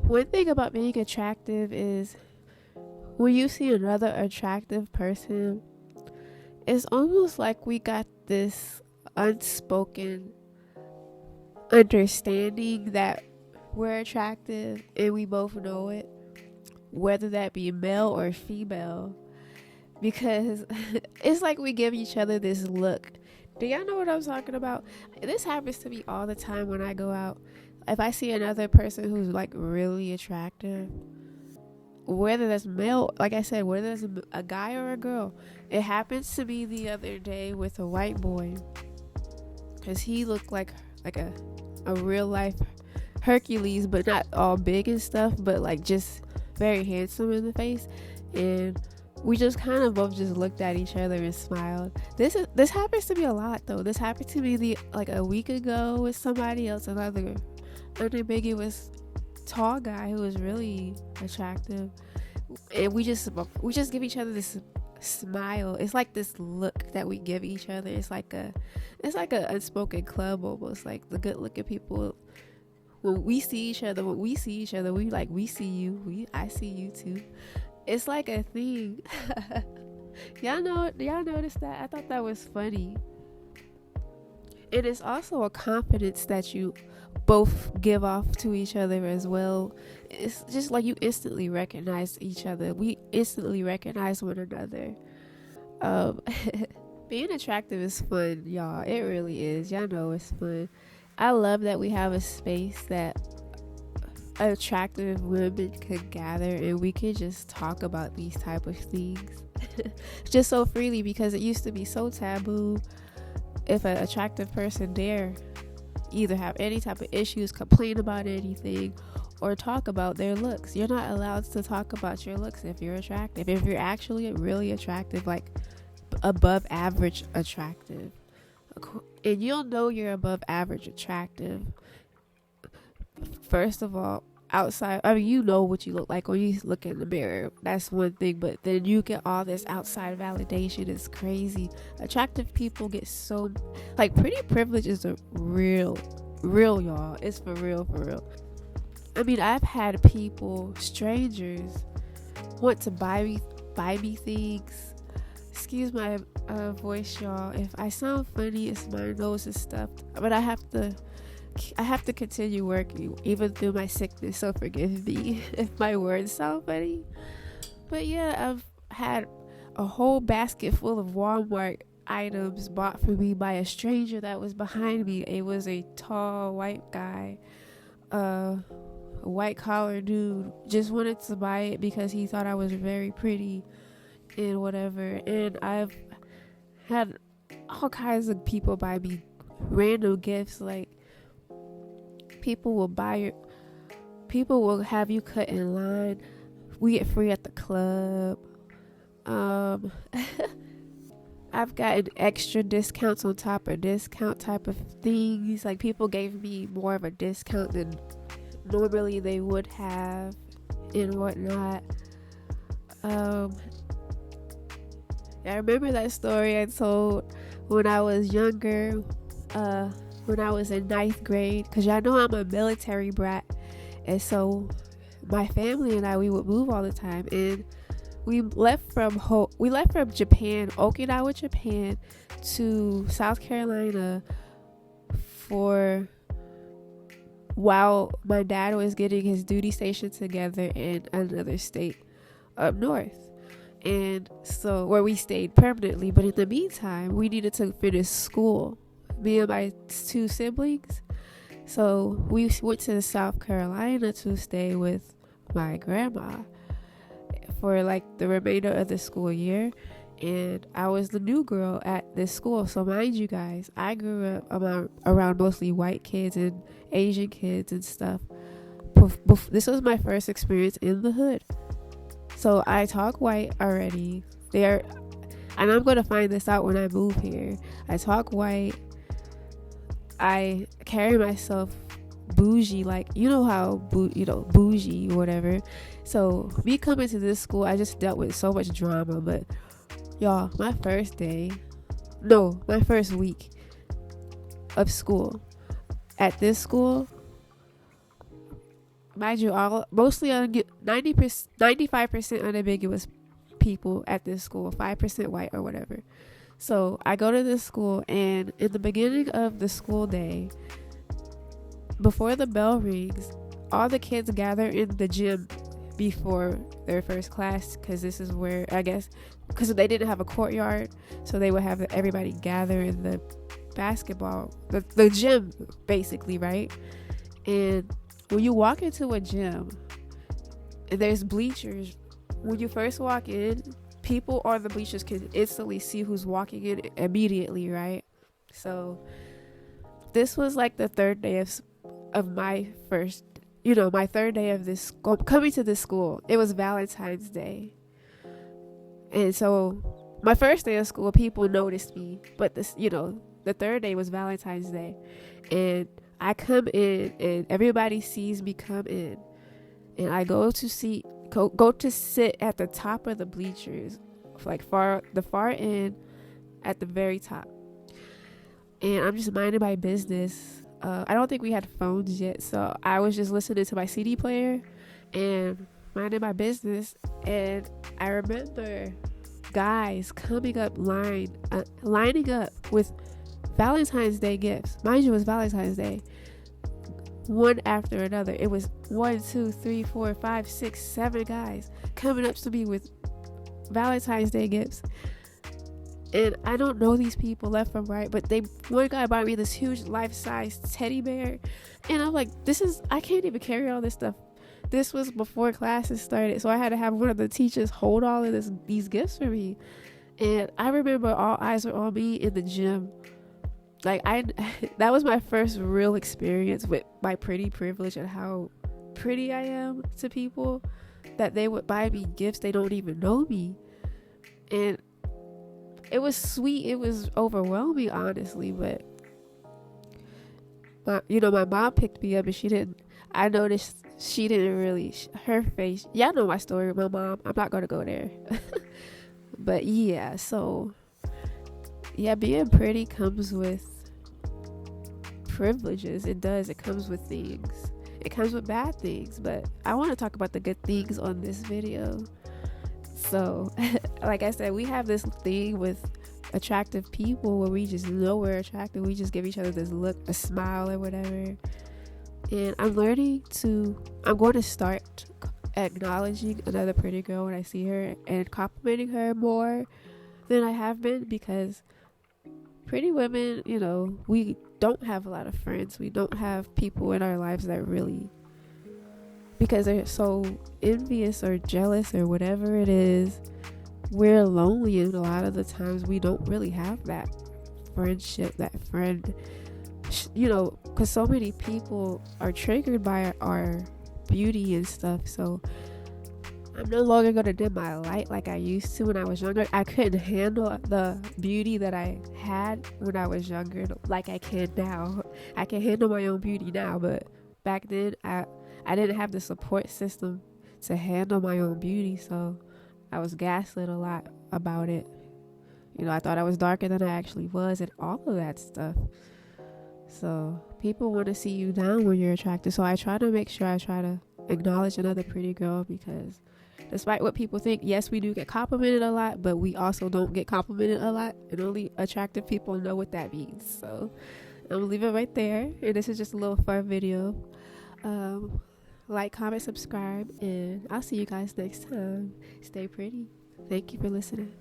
One thing about being attractive is when you see another attractive person, it's almost like we got this unspoken understanding that we're attractive and we both know it, whether that be male or female, because it's like we give each other this look. Do y'all know what I'm talking about? This happens to me all the time when I go out. If I see another person who's like really attractive, whether that's male, like I said, whether that's a guy or a girl, it happens to me the other day with a white boy, because he looked like a real life Hercules, but not all big and stuff, but like just very handsome in the face. And we just kind of both just looked at each other and smiled. This happens to me a lot though. This happened to me like a week ago with somebody else, another unambiguous tall guy who was really attractive, and we just give each other this smile. It's like this look that we give each other. It's like a unspoken club almost. Like the good looking people, when we see each other, we see you, I see you too. It's like a thing. Y'all notice that? I thought that was funny. And it's also a confidence that you both give off to each other as well. It's just like you instantly recognize each other. We instantly recognize one another. Um, Being attractive is fun, y'all. It really is. Y'all know it's fun. I love that we have a space that attractive women could gather and we could just talk about these type of things just so freely, because it used to be so taboo. If an attractive person dare either have any type of issues, complain about anything, or talk about their looks, you're not allowed to talk about your looks if you're attractive. If you're actually really attractive, like above average attractive, and you'll know you're above average attractive, first of all, outside, I mean, you know what you look like when you look in the mirror. That's one thing, but then you get all this outside validation. It's crazy. Attractive people get so, like, pretty privilege is a real, y'all. It's for real, for real. I mean, I've had people, strangers, want to buy me things. Excuse my voice, y'all. If I sound funny, it's my nose is stuffed, but I have to continue working even through my sickness, so forgive me if my words sound funny. But yeah, I've had a whole basket full of Walmart items bought for me by a stranger that was behind me. It was a tall white guy, a white collar dude, just wanted to buy it because he thought I was very pretty and whatever. And I've had all kinds of people buy me random gifts, like people will have you cut in line. We get free at the club. um I've gotten extra discounts on top of discount type of things. Like people gave me more of a discount than normally they would have and whatnot. I remember that story I told when I was younger, when I was in ninth grade, because y'all know I'm a military brat, and so my family and I, we would move all the time, and we left from Japan, Okinawa, Japan, to South Carolina for while my dad was getting his duty station together in another state up north. And so where we stayed permanently, but in the meantime we needed to finish school, me and my two siblings. So we went to South Carolina to stay with my grandma for like the remainder of the school year. And I was the new girl at this school. So mind you guys, I grew up around mostly white kids and Asian kids and stuff. This was my first experience in the hood. So I talk white already. And I'm going to find this out when I move here. I talk white. I carry myself bougie, like, you know how, bougie or whatever. So me coming to this school, I just dealt with so much drama. But y'all, my first week of school at this school, mind you, all mostly 90%, 95% unambiguous people at this school, 5% white or whatever. So I go to this school, and in the beginning of the school day, before the bell rings, all the kids gather in the gym before their first class, because this is where, I guess, because they didn't have a courtyard, so they would have everybody gather in the basketball, the gym, basically, right? And when you walk into a gym, there's bleachers. When you first walk in, people on the bleachers can instantly see who's walking in immediately, right? So this was like the third day of my first, my third day of this coming to this school. It was Valentine's Day, and so my first day of school, people noticed me, but the third day was Valentine's Day, and I come in, and everybody sees me come in, and I go to sit at the top of the bleachers, like the far end, at the very top, and I'm just minding my business. I don't think we had phones yet, so I was just listening to my CD player and minding my business. And I remember guys coming up lining up with Valentine's Day gifts. Mind you, it was Valentine's Day. One after another. It was 1, 2, 3, 4, 5, 6, 7 guys coming up to me with Valentine's Day gifts. And I don't know these people left from right, but one guy bought me this huge life-size teddy bear, and I'm like, I can't even carry all this stuff. This was before classes started, so I had to have one of the teachers hold all of these gifts for me. And I remember all eyes were on me in the gym. Like, that was my first real experience with my pretty privilege and how pretty I am to people, that they would buy me gifts. They don't even know me. And it was sweet. It was overwhelming, honestly. But my mom picked me up, and I noticed she didn't really, her face. Y'all know my story with my mom. I'm not going to go there. But yeah, so yeah, being pretty comes with privileges. It does. It comes with things. It comes with bad things. But I want to talk about the good things on this video. So, like I said, we have this thing with attractive people where we just know we're attractive. We just give each other this look, a smile or whatever. And I'm going to start acknowledging another pretty girl when I see her and complimenting her more than I have been, because pretty women, we don't have a lot of friends. We don't have people in our lives that really, because they're so envious or jealous or whatever it is, we're lonely, and a lot of the times we don't really have that friendship, that friend, because so many people are triggered by our beauty and stuff. So I'm no longer going to dim my light like I used to when I was younger. I couldn't handle the beauty that I had when I was younger like I can now. I can handle my own beauty now, but back then I didn't have the support system to handle my own beauty, so I was gaslit a lot about it. I thought I was darker than I actually was, and all of that stuff. So people want to see you down when you're attractive. So I try to make sure I try to acknowledge another pretty girl, because despite what people think, yes, we do get complimented a lot, but we also don't get complimented a lot, and only attractive people know what that means. So I'm gonna leave it right there, and this is just a little fun video. Like, comment, subscribe, and I'll see you guys next time. Stay pretty. Thank you for listening.